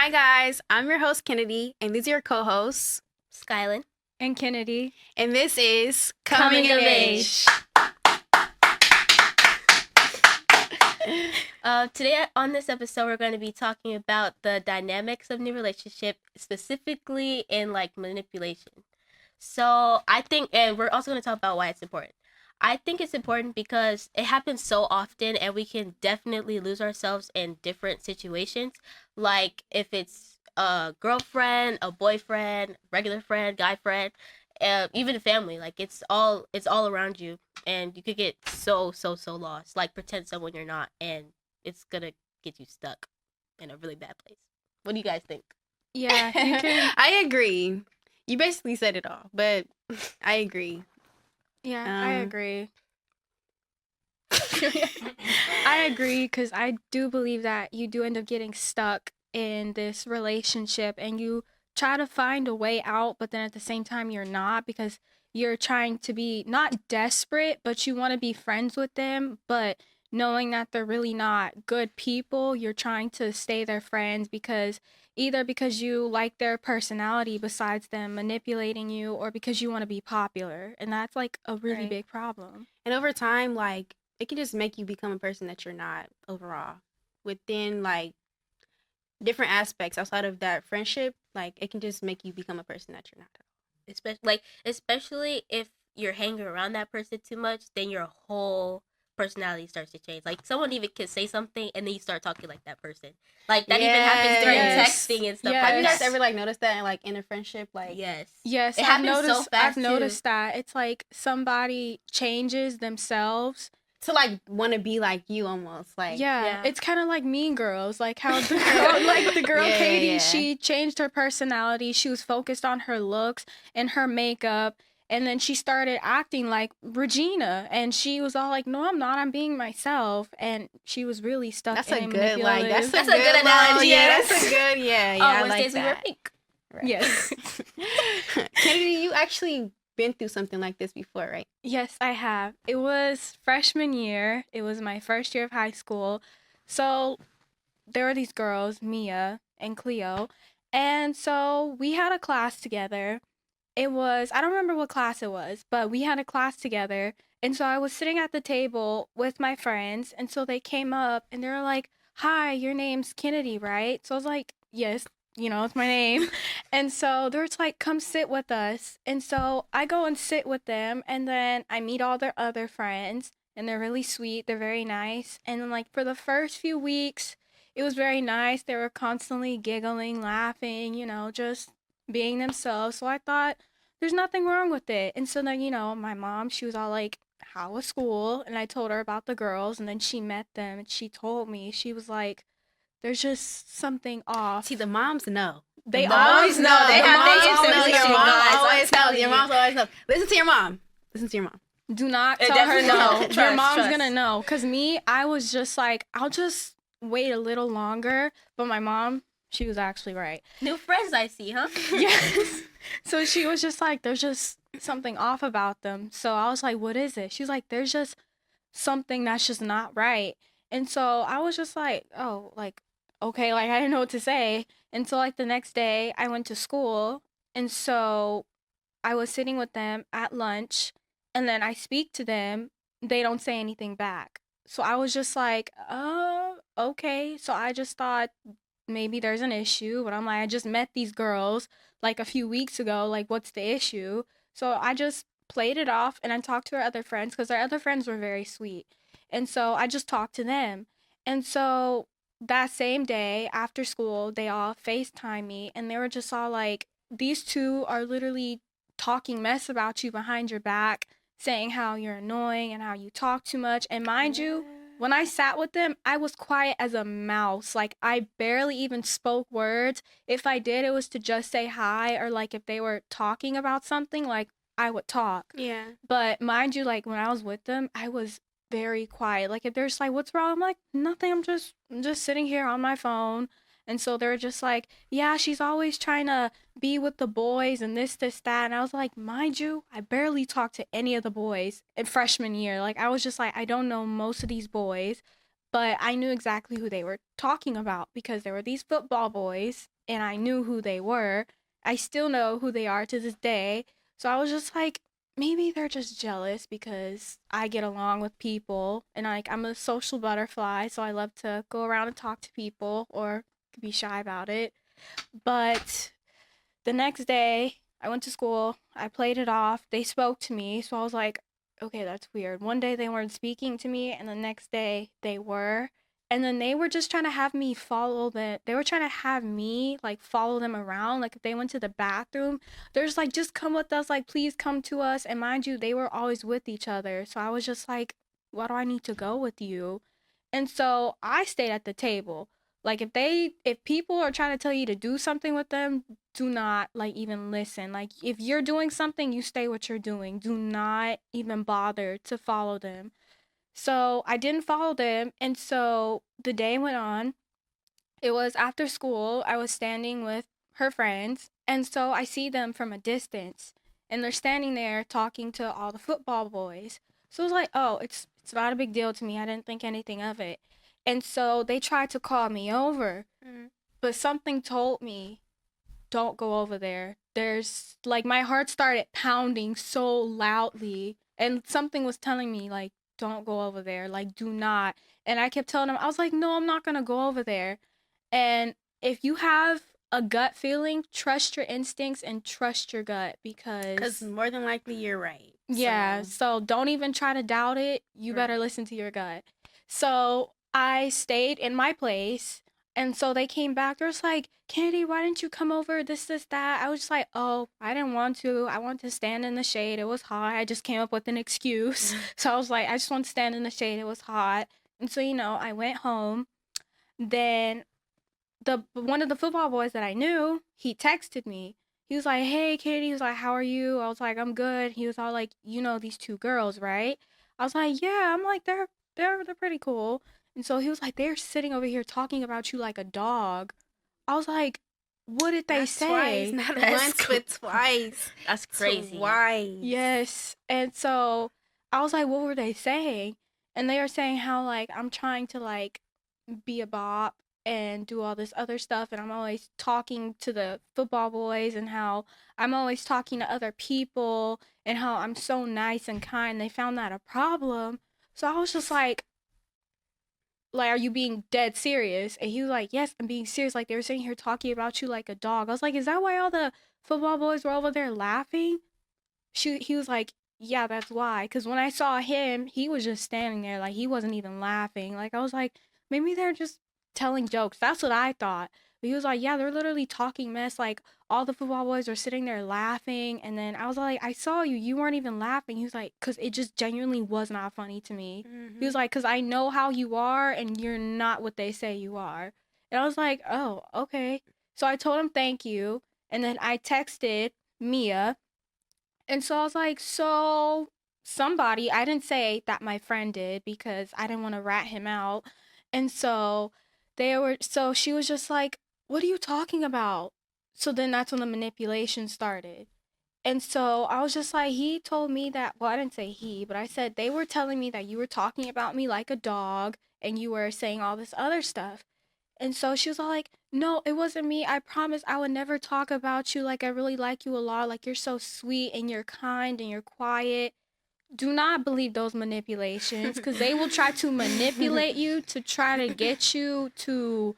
Hi, guys. I'm your host, Kennedy, and these are your co hosts, Skylin. And Kennedy. And this is Coming of Age. Today on this episode, we're going to be talking about the dynamics of new relationship, specifically in like manipulation. So I think, and we're also going to talk about why it's important. I think it's important because it happens so often and we can definitely lose ourselves in different situations. Like if it's a girlfriend, a boyfriend, regular friend, guy friend, even a family, like it's all around you and you could get so lost. Like pretend someone you're not and it's gonna get you stuck in a really bad place. What do you guys think? Yeah, you can. I agree. You basically said it all, but I agree. Yeah, I agree. I agree because I do believe that you do end up getting stuck in this relationship and you try to find a way out, but then at the same time you're not because you're trying to be not desperate, but you want to be friends with them, but knowing that they're really not good people, you're trying to stay their friends either because you like their personality besides them manipulating you or because you want to be popular. And that's like a really big problem. And over time, like, it can just make you become a person that you're not overall. Within, like, different aspects outside of that friendship, like, it can just make you become a person that you're not. Especially if you're hanging around that person too much, then your whole personality starts to change. Like someone even can say something and then you start talking like that person. Like that even happens during texting and stuff. Yes. Have you guys ever like noticed that in a friendship? Like yes, it happens so fast. I've noticed that it's like somebody changes themselves to like want to be like you almost. Like it's kind of like Mean Girls, like how the girl Katie, she changed her personality. She was focused on her looks and her makeup. And then she started acting like Regina, and she was all like, "No, I'm not. I'm being myself." And she was really stuck. That's in a good like. That's a good analogy. Yeah, that's a good. Yeah, I like that. We were pink. Right. Yes. Kennedy, you actually been through something like this before, right? Yes, I have. It was freshman year. It was my first year of high school. So there were these girls, Mia and Cleo, and so we had a class together. I don't remember what class it was, but we had a class together. And so I was sitting at the table with my friends. And so they came up and they were like, "Hi, your name's Kennedy, right?" So I was like, "Yes, it's my name." And so they were like, "Come sit with us." And so I go and sit with them. And then I meet all their other friends. And they're really sweet. They're very nice. And then, like, for the first few weeks, it was very nice. They were constantly giggling, laughing, just being themselves. So I thought, there's nothing wrong with it. And so then, my mom, she was all like, "How was school?" And I told her about the girls, and then she met them and she told me, she was like, "There's just something off." See, the moms know. They always know. They have moms their always answers. know. Your mom always knows. Your mom's always know. Listen to your mom. Listen to your mom. Do not tell her no. Trust, your mom's gonna know. Cause me, I was just like, I'll just wait a little longer. But my mom, she was actually right. New friends I see, huh? Yes. So she was just like, "There's just something off about them." So I was like, "What is it?" She's like, "There's just something that's just not right." And so I was just like, "Oh, like, okay," like I didn't know what to say. And so like the next day I went to school, and so I was sitting with them at lunch, and then I speak to them, they don't say anything back. So I was just like, "Oh, okay." So I just thought maybe there's an issue, but I'm like, I just met these girls like a few weeks ago, like what's the issue? So I just played it off and I talked to our other friends because our other friends were very sweet. And so I just talked to them. And so that same day after school, they all FaceTime me and they were just all like, "These two are literally talking mess about you behind your back, saying how you're annoying and how you talk too much." And mind you, when I sat with them, I was quiet as a mouse. Like, I barely even spoke words. If I did, it was to just say hi, or like if they were talking about something, like I would talk. Yeah. But mind you, like when I was with them, I was very quiet. Like if there's like, "What's wrong?" I'm like, "Nothing. I'm just sitting here on my phone." And so they're just like, "Yeah, she's always trying to be with the boys and this, that." And I was like, mind you, I barely talked to any of the boys in freshman year. Like, I was just like, I don't know most of these boys. but I knew exactly who they were talking about because there were these football boys and I knew who they were. I still know who they are to this day. So I was just like, maybe they're just jealous because I get along with people and I'm a social butterfly, so I love to go around and talk to people or be shy about it. But the next day, I went to school. I played it off. They spoke to me. So I was like, okay, that's weird. One day they weren't speaking to me, and the next day they were. And then they were just trying to have me follow them. They were trying to have me like follow them around. Like if they went to the bathroom, they're just like, just come with us. Like, please come to us. And mind you, they were always with each other. So I was just like, why do I need to go with you? And so I stayed at the table. Like if people are trying to tell you to do something with them, do not like even listen. Like if you're doing something, you stay what you're doing. Do not even bother to follow them. So I didn't follow them, and so the day went on. It was after school. I was standing with her friends, and so I see them from a distance, and they're standing there talking to all the football boys. So I was like, "Oh, it's not a big deal to me. I didn't think anything of it." And so they tried to call me over, but something told me, "Don't go over there." There's like my heart started pounding so loudly, and something was telling me like, "Don't go over there. Like, do not." And I kept telling them, I was like, "No, I'm not gonna go over there." And if you have a gut feeling, trust your instincts and trust your gut Because because more than likely you're right. yeah, So, so don't even try to doubt it. You better right. listen to your gut. So I stayed in my place. And so they came back. They're just like, Kennedy, why didn't you come over? This, that. I was just like, oh, I didn't want to. I wanted to stand in the shade. It was hot. I just came up with an excuse. So I was like, I just want to stand in the shade. It was hot. And so, I went home. Then the one of the football boys that I knew, he texted me. He was like, "Hey, Katie." He was like, "How are you?" I was like, "I'm good." He was all like, "You know these two girls, right?" I was like, "Yeah." I'm like, "They're pretty cool." And so he was like, "They're sitting over here talking about you like a dog." I was like, "What did they Not twice, say?" not That's once, but twice. That's crazy. Twice. Yes. And so I was like, "What were they saying?" And they were saying how like I'm trying to like be a bop and do all this other stuff, and I'm always talking to the football boys and how I'm always talking to other people and how I'm so nice and kind. They found that a problem. So I was just like, are you being dead serious? And he was like, yes, I'm being serious. Like they were sitting here talking about you like a dog. I was like, is that why all the football boys were over there laughing? He was like, yeah, that's why. Because when I saw him, he was just standing there, like he wasn't even laughing. Like I was like, maybe they're just telling jokes. That's what I thought. But he was like, yeah, they're literally talking mess. Like all the football boys are sitting there laughing. And then I was like, I saw you. You weren't even laughing. He was like, because it just genuinely was not funny to me. He was like, because I know how you are and you're not what they say you are. And I was like, oh, okay. So I told him thank you. And then I texted Mia, and so I was like, so somebody, I didn't say that my friend did because I didn't want to rat him out. And so so she was just like, what are you talking about? So then that's when the manipulation started. And so I was just like, he told me that, well, I didn't say he, but I said they were telling me that you were talking about me like a dog and you were saying all this other stuff. And so she was all like, no, it wasn't me. I promise I would never talk about you. Like, I really like you a lot. Like, you're so sweet and you're kind and you're quiet. Do not believe those manipulations because they will try to manipulate you to try to get you to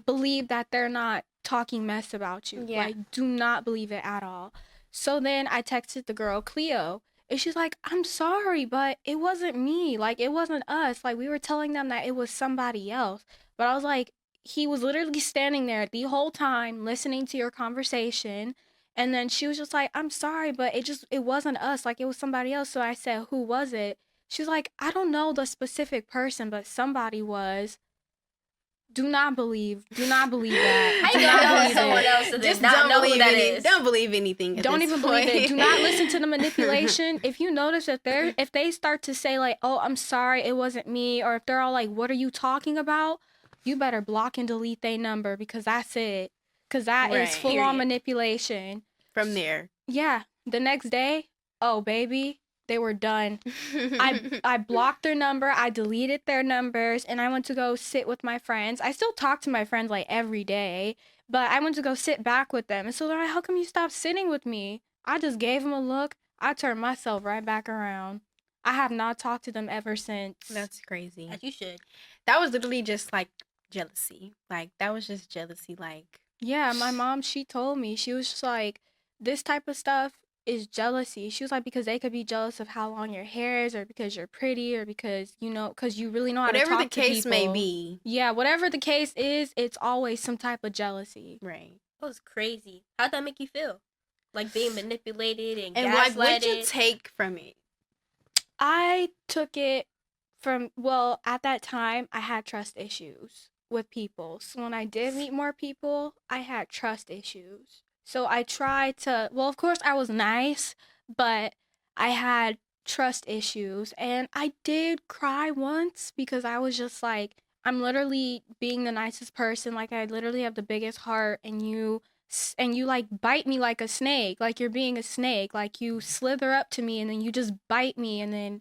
believe that they're not talking mess about you. Yeah. Like, do not believe it at all. So then I texted the girl, Cleo, and she's like, I'm sorry, but it wasn't me. Like, it wasn't us. Like, we were telling them that it was somebody else. But I was like, he was literally standing there the whole time listening to your conversation. And then she was just like, I'm sorry, but it wasn't us. Like, it was somebody else. So I said, who was it? She's like, I don't know the specific person, but somebody was. Do not believe that. How Do you gonna not know it's believe someone it. else and then Just not don't know who believe that any. is? Don't believe anything. At Don't this even point. believe it. Do not listen to the manipulation. If you notice that if they start to say like, "Oh, I'm sorry, it wasn't me," or if they're all like, "What are you talking about?" You better block and delete their number because that's it. Because that is Right. full on Period. manipulation. From there. Yeah. The next day, oh baby, they were done. I blocked their number, I deleted their numbers, and I went to go sit with my friends. I still talk to my friends like every day, but I went to go sit back with them. And so they're like, how come you stopped sitting with me? I just gave them a look. I turned myself right back around. I have not talked to them ever since. That's crazy. As you should. That was literally just like jealousy. Like that was just jealousy. Like Yeah, my mom, she told me, she was just like, this type of stuff is jealousy. She was like, because they could be jealous of how long your hair is, or because you're pretty, or because, because you really know how to whatever the talk to case may people. be. Yeah, whatever the case is, it's always some type of jealousy. Right. That was crazy. How'd that make you feel? Like being manipulated and And gaslighted? like, what'd you take from it? I took it from, well, at that time, I had trust issues with people. So when I did meet more people, I had trust issues. So I tried to, well, of course, I was nice, but I had trust issues. And I did cry once because I was just like, I'm literally being the nicest person. Like, I literally have the biggest heart, and you like bite me like a snake, like you're being a snake, like you slither up to me and then you just bite me, and then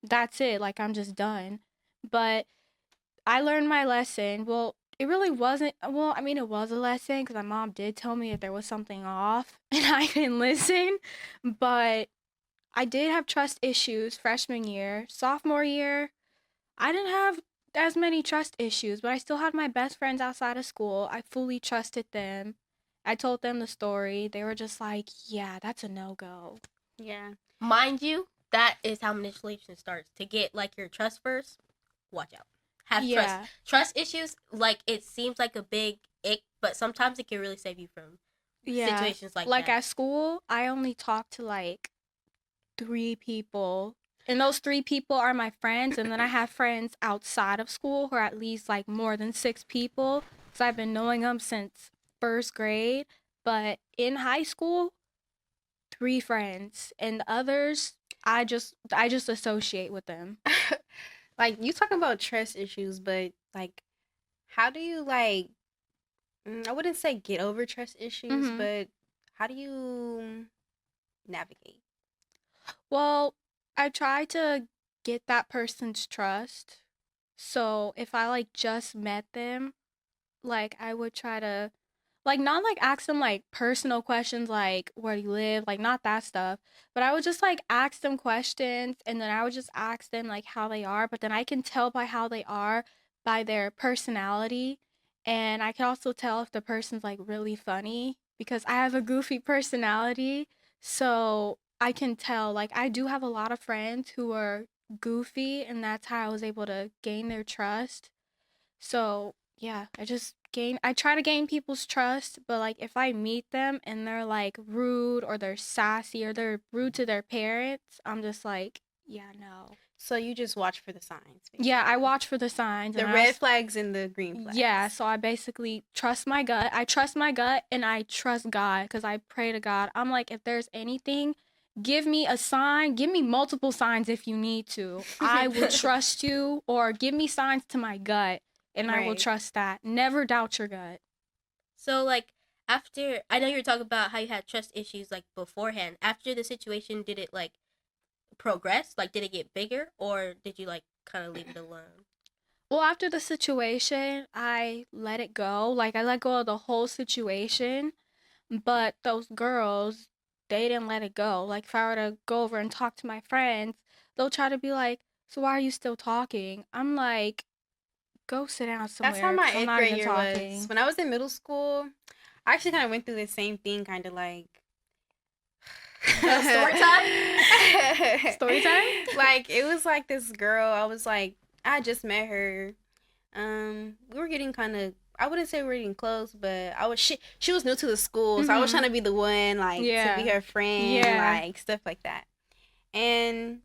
that's it, like I'm just done. But I learned my lesson. Well, it really wasn't, well, I mean, it was a lesson because my mom did tell me that there was something off and I didn't listen. But I did have trust issues freshman year. Sophomore year, I didn't have as many trust issues, but I still had my best friends outside of school. I fully trusted them. I told them the story. They were just like, yeah, that's a no-go. Yeah. Mind you, that is how manipulation starts. To get like your trust first, watch out. Have Yeah. trust issues. Like, it seems like a big ick, but sometimes it can really save you from situations like that. At school, I only talk to like 3 people. And those 3 people are my friends. And then I have friends outside of school who are at least like more than 6 people. So I've been knowing them since first grade. But in high school, 3 friends. And the others, I just associate with them. Like, you talking about trust issues, but like, how do you like? I wouldn't say get over trust issues, Mhm. but how do you navigate? Well, I try to get that person's trust. So if I like just met them, like I would try to like not like ask them like personal questions like where do you live, like not that stuff, but I would just like ask them questions, and then I would just ask them like how they are, but then I can tell by how they are by their personality, and I can also tell if the person's like really funny because I have a goofy personality. So I can tell, like I do have a lot of friends who are goofy, and that's how I was able to gain their trust. So, yeah, I try to gain people's trust, but like if I meet them and they're like rude or they're sassy or they're rude to their parents, I'm just like, yeah, no. So you just watch for the signs. Yeah, I basically. watch for the signs, The and red flags and the green flags. yeah, so I basically trust my gut. I trust my gut and I trust God because I pray to God. I'm like, if there's anything, give me a sign. Give me multiple signs if you need to. I will trust you, or give me signs to my gut and I will Right. trust that. Never doubt your gut. So, like, after, I know you were talking about how you had trust issues, like, beforehand. After the situation, did it, like, progress? Like, did it get bigger? Or did you, like, kind of leave it alone? Well, after the situation, I let it go. Like, I let go of the whole situation. But those girls, they didn't let it go. Like, if I were to go over and talk to my friends, they'll try to be like, so why are you still talking? I'm like, go sit down That's how somewhere my because I'm 8th not grade even year was. talking. When I was in middle school, I actually kind of went through the same thing, kind of like. Story time? Story time? Like, it was like this girl, I just met her. We were getting kind of, I wouldn't say we were getting close, but she was new to the school, so I was Mhm. trying to be the one, like, to Yeah. be her friend, Yeah. like, stuff like that. And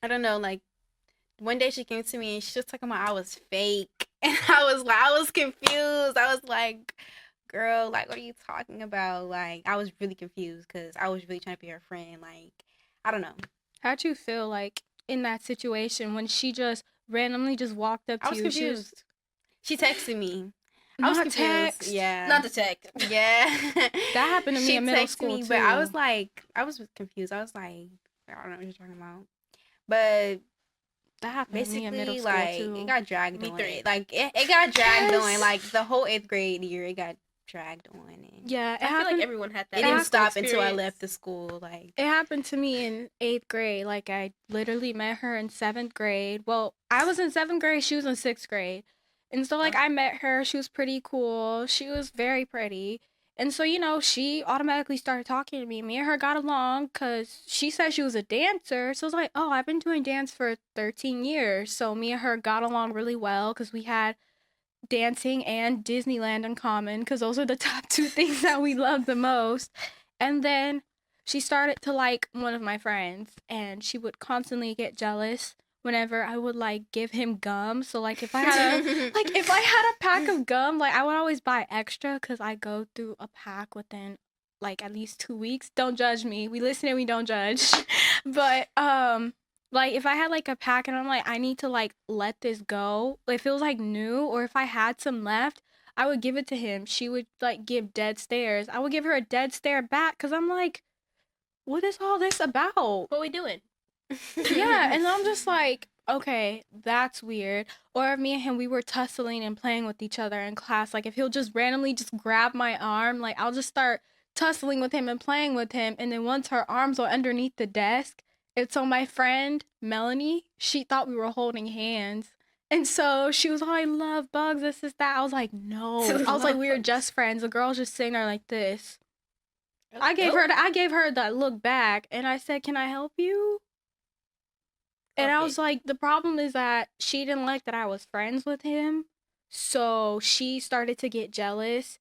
I don't know, like, one day she came to me and she was talking about I was fake. And I was confused. I was like, girl, like, what are you talking about? Like, I was really confused because I was really trying to be her friend. Like, I don't know. How'd you feel like in that situation when she just randomly just walked up I to was you? confused. She texted me. I was Not confused. text. Yeah. Not the text. Yeah. That happened to me She in middle texted school me, but I was too. like, I was confused. I was like, like, I don't know what you're talking about. But That happened to me in middle basically, school like, too. it got dragged Me on. three. Like, it got dragged Yes. on. Like, the whole 8th grade year, it got dragged on. And Yeah, it I feel happened. like everyone had that. it didn't high school stop until I experience. left the school. Like, It happened to me in 8th grade. Like, I literally met her in 7th grade. Well, I was in 7th grade, she was in 6th grade. And so, like, Oh. I met her. She was pretty cool. She was very pretty. And so, you know, she automatically started talking to me. Me and her got along because she said she was a dancer. So I was like, oh, I've been doing dance for 13 years. So me and her got along really well because we had dancing and Disneyland in common because those are the top two things that we love the most. And then she started to like one of my friends, and she would constantly get jealous whenever I would like give him gum. So like if I had a pack of gum, like I would always buy extra because I go through a pack within like at least 2 weeks. Don't judge me. We listen and we don't judge. But like if I had like a pack and I'm like I need to like let this go, if it was like new or if I had some left, I would give it to him. She would like give dead stares. I would give her a dead stare back because I'm like, what is all this about? What we doing? Yeah, and I'm just like, okay, that's weird. Or if me and him, we were tussling and playing with each other in class. Like if he'll just randomly just grab my arm, like I'll just start tussling with him and playing with him. And then once her arms are underneath the desk, and so my friend Melanie, she thought we were holding hands. And so she was like, I love bugs, this is that. I was like, no. I was like, we were just friends. The girl's just sitting there like this. I gave her that look back and I said, can I help you? And I Okay. was like, the problem is that she didn't like that I was friends with him. So she started to get jealous.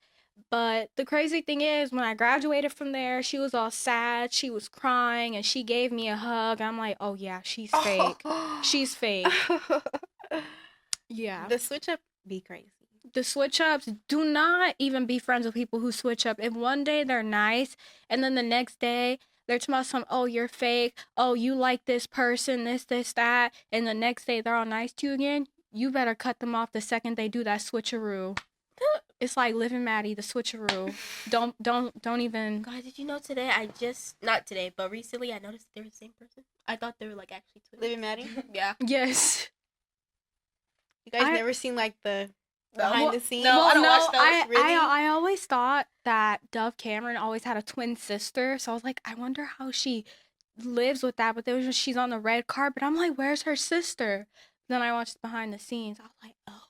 But the crazy thing is, when I graduated from there, she was all sad. She was crying and she gave me a hug. I'm like, oh, yeah, she's fake. She's fake. Yeah. The switch up be crazy. The switch ups, do not even be friends with people who switch up. If one day they're nice and then the next day they're talking about some, oh, you're fake, oh, you like this person, this, that, and the next day they're all nice to you again, you better cut them off the second they do that switcheroo. It's like Liv and Maddie, the switcheroo. Don't even. God, did you know today? Not today, but recently I noticed they were the same person. I thought they were like actually twins. Living Maddie? Yeah. Yes. You guys I- never seen like the No. behind the scenes? No, I don't watch those. Really? I always thought that Dove Cameron always had a twin sister, so I was like, I wonder how she lives with that. But there was just, she's on the red carpet. I'm like, where's her sister? Then I watched behind the scenes. I was like, oh,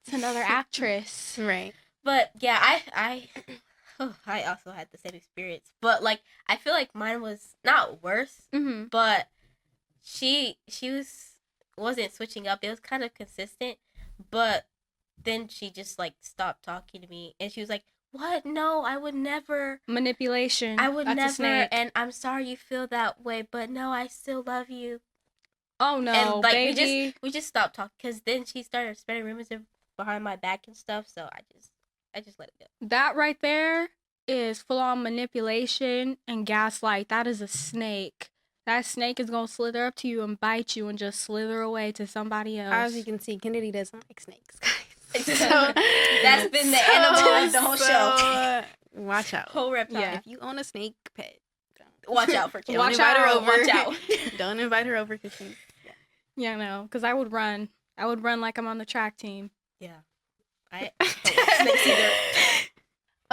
it's another actress. Right. But yeah, I also had the same experience. But like I feel like mine was not worse, Mm-hmm. but she wasn't switching up. It was kind of consistent, but then she just like stopped talking to me and she was like, "What? No, I would never. Manipulation. I would That's a never. snake. And I'm sorry you feel that way, but no, I still love you." Oh no, And like baby. we just stopped talking because then she started spreading rumors behind my back and stuff. So I just let it go. That right there is full on manipulation and gaslight. That is a snake. That snake is gonna slither up to you and bite you and just slither away to somebody else. As you can see, Kennedy doesn't like snakes, guys. That's been the end of like the whole show. Watch out. Whole reptile. Yeah. If you own a snake pet, Watch out for Kim. don't Watch invite her out. over. Watch out. Don't invite her over because she's Yeah, no, because I would run. I would run like I'm on the track team. Yeah. I snakes either.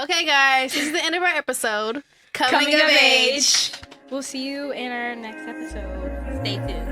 Okay, guys, this is the end of our episode. Coming of age. We'll see you in our next episode. Stay tuned.